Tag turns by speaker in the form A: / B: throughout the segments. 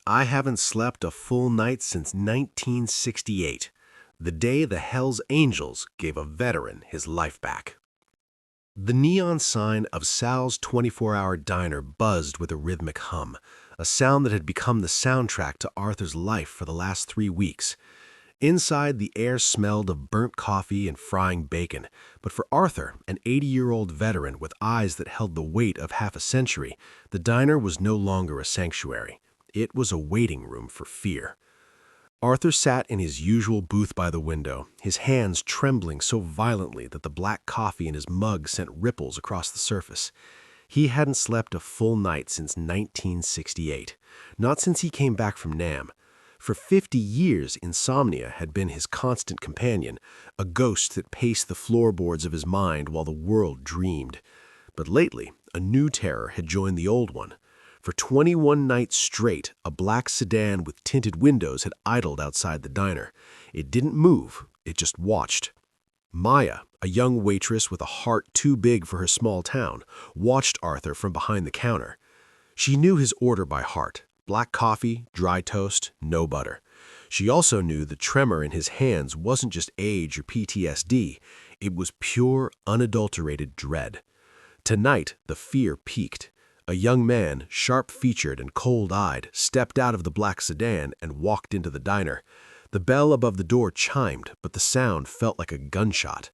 A: I haven't slept a full night since 1968, the day the Hells Angels gave a veteran his life back. The neon sign of Sal's 24-hour diner buzzed with a rhythmic hum, a sound that had become the soundtrack to Arthur's life for the last 3 weeks. Inside, the air smelled of burnt coffee and frying bacon, but for Arthur, an 80-year-old veteran with eyes that held the weight of half a century, the diner was no longer a sanctuary. It was a waiting room for fear. Arthur sat in his usual booth by the window, his hands trembling so violently that the black coffee in his mug sent ripples across the surface. He hadn't slept a full night since 1968, not since he came back from Nam. For 50 years, insomnia had been his constant companion, a ghost that paced the floorboards of his mind while the world dreamed. But lately, a new terror had joined the old one. For 21 nights straight, a black sedan with tinted windows had idled outside the diner. It didn't move, it just watched. Maya, a young waitress with a heart too big for her small town, watched Arthur from behind the counter. She knew his order by heart: black coffee, dry toast, no butter. She also knew the tremor in his hands wasn't just age or PTSD, it was pure, unadulterated dread. Tonight, the fear peaked. A young man, sharp-featured and cold-eyed, stepped out of the black sedan and walked into the diner. The bell above the door chimed, but the sound felt like a gunshot.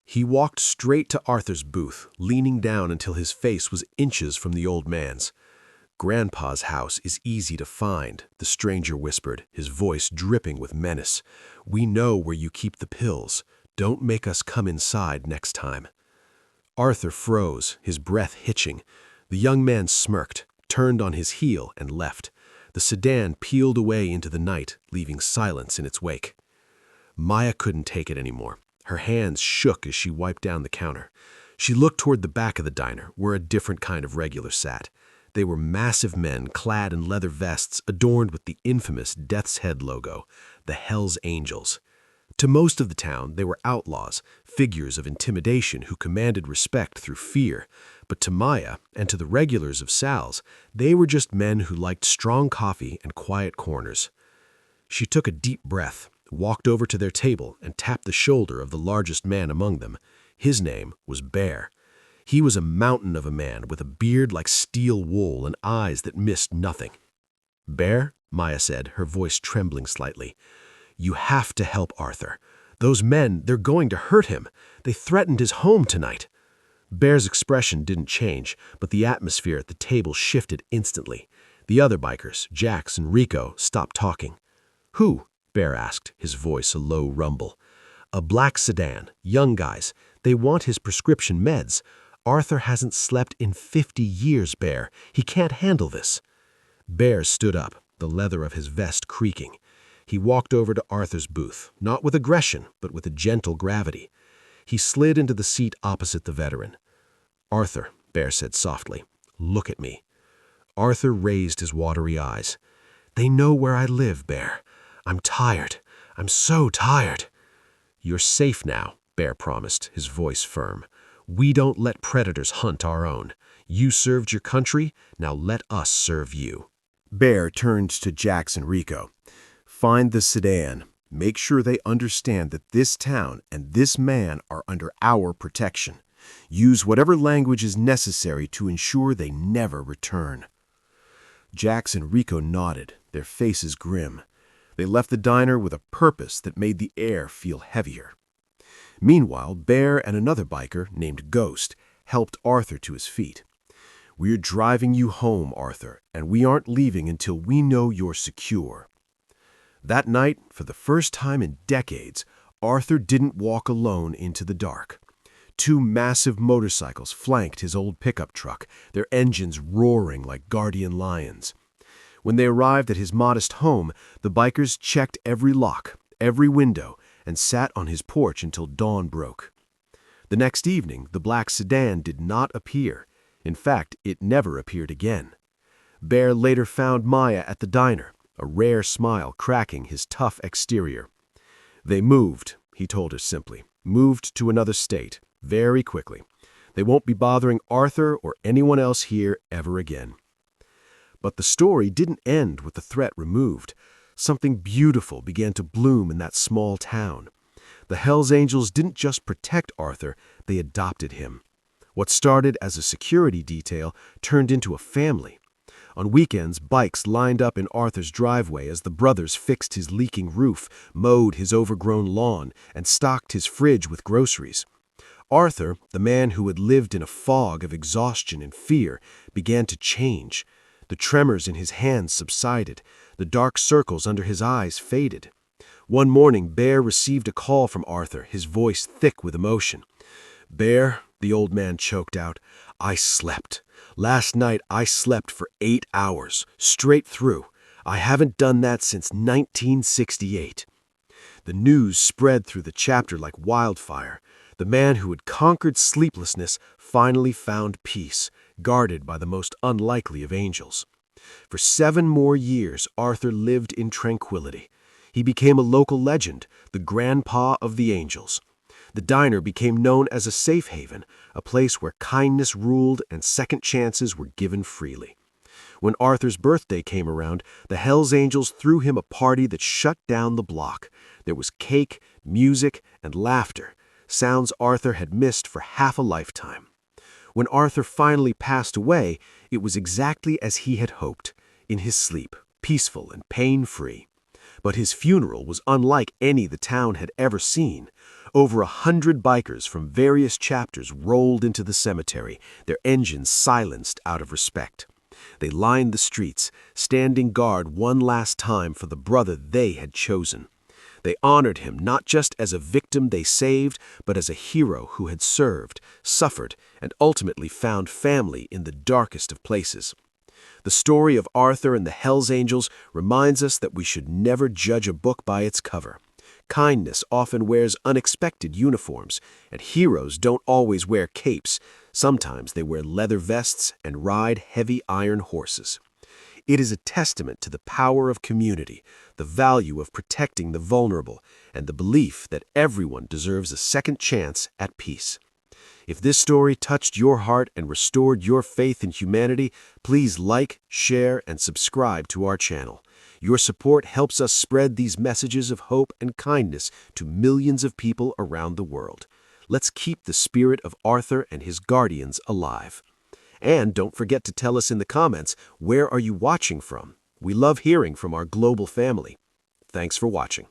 A: He walked straight to Arthur's booth, leaning down until his face was inches from the old man's. "Grandpa's house is easy to find," the stranger whispered, his voice dripping with menace. "We know where you keep the pills. Don't make us come inside next time." Arthur froze, his breath hitching. The young man smirked, turned on his heel, and left. The sedan peeled away into the night, leaving silence in its wake. Maya couldn't take it anymore. Her hands shook as she wiped down the counter. She looked toward the back of the diner, where a different kind of regular sat. They were massive men clad in leather vests adorned with the infamous Death's Head logo, the Hells Angels. To most of the town, they were outlaws, figures of intimidation who commanded respect through fear. But to Maya, and to the regulars of Sal's, they were just men who liked strong coffee and quiet corners. She took a deep breath, walked over to their table, and tapped the shoulder of the largest man among them. His name was Bear. He was a mountain of a man with a beard like steel wool and eyes that missed nothing. "Bear," Maya said, her voice trembling slightly, "you have to help Arthur. Those men, they're going to hurt him. They threatened his home tonight." Bear's expression didn't change, but the atmosphere at the table shifted instantly. The other bikers, Jax and Rico, stopped talking. "Who?" Bear asked, his voice a low rumble. "A black sedan, young guys. They want his prescription meds. Arthur hasn't slept in 50 years, Bear. He can't handle this." Bear stood up, the leather of his vest creaking. He walked over to Arthur's booth, not with aggression, but with a gentle gravity. He slid into the seat opposite the veteran. "Arthur," Bear said softly, "look at me." Arthur raised his watery eyes. "They know where I live, Bear. I'm tired. I'm so tired." "You're safe now," Bear promised, his voice firm. "We don't let predators hunt our own. You served your country, now let us serve you." Bear turned to Jax and Rico. "Find the sedan. Make sure they understand that this town and this man are under our protection. Use whatever language is necessary to ensure they never return." Jax and Rico nodded, their faces grim. They left the diner with a purpose that made the air feel heavier. Meanwhile, Bear and another biker, named Ghost, helped Arthur to his feet. "We're driving you home, Arthur, and we aren't leaving until we know you're secure." That night, for the first time in decades, Arthur didn't walk alone into the dark. 2 massive motorcycles flanked his old pickup truck, their engines roaring like guardian lions. When they arrived at his modest home, the bikers checked every lock, every window, and sat on his porch until dawn broke. The next evening, the black sedan did not appear. In fact, it never appeared again. Bear later found Maya at the diner, a rare smile cracking his tough exterior. "They moved," he told her simply, "moved to another state, very quickly. They won't be bothering Arthur or anyone else here ever again." But the story didn't end with the threat removed. Something beautiful began to bloom in that small town. The Hells Angels didn't just protect Arthur, they adopted him. What started as a security detail turned into a family. On weekends, bikes lined up in Arthur's driveway as the brothers fixed his leaking roof, mowed his overgrown lawn, and stocked his fridge with groceries. Arthur, the man who had lived in a fog of exhaustion and fear, began to change. The tremors in his hands subsided. The dark circles under his eyes faded. One morning, Bear received a call from Arthur, his voice thick with emotion. "Bear," the old man choked out, "I slept. Last night I slept for 8 hours, straight through. I haven't done that since 1968. The news spread through the chapter like wildfire. The man who had conquered sleeplessness finally found peace, guarded by the most unlikely of angels. For 7 more years, Arthur lived in tranquility. He became a local legend, the grandpa of the angels. The diner became known as a safe haven, a place where kindness ruled and second chances were given freely. When Arthur's birthday came around, the Hells Angels threw him a party that shut down the block. There was cake, music, and laughter, sounds Arthur had missed for half a lifetime. When Arthur finally passed away, it was exactly as he had hoped, in his sleep, peaceful and pain-free. But his funeral was unlike any the town had ever seen. Over 100 bikers from various chapters rolled into the cemetery, their engines silenced out of respect. They lined the streets, standing guard one last time for the brother they had chosen. They honored him not just as a victim they saved, but as a hero who had served, suffered, and ultimately found family in the darkest of places. The story of Arthur and the Hells Angels reminds us that we should never judge a book by its cover. Kindness often wears unexpected uniforms, and heroes don't always wear capes. Sometimes they wear leather vests and ride heavy iron horses. It is a testament to the power of community, the value of protecting the vulnerable, and the belief that everyone deserves a second chance at peace. If this story touched your heart and restored your faith in humanity, please like, share, and subscribe to our channel. Your support helps us spread these messages of hope and kindness to millions of people around the world. Let's keep the spirit of Arthur and his guardians alive. And don't forget to tell us in the comments, where are you watching from? We love hearing from our global family. Thanks for watching.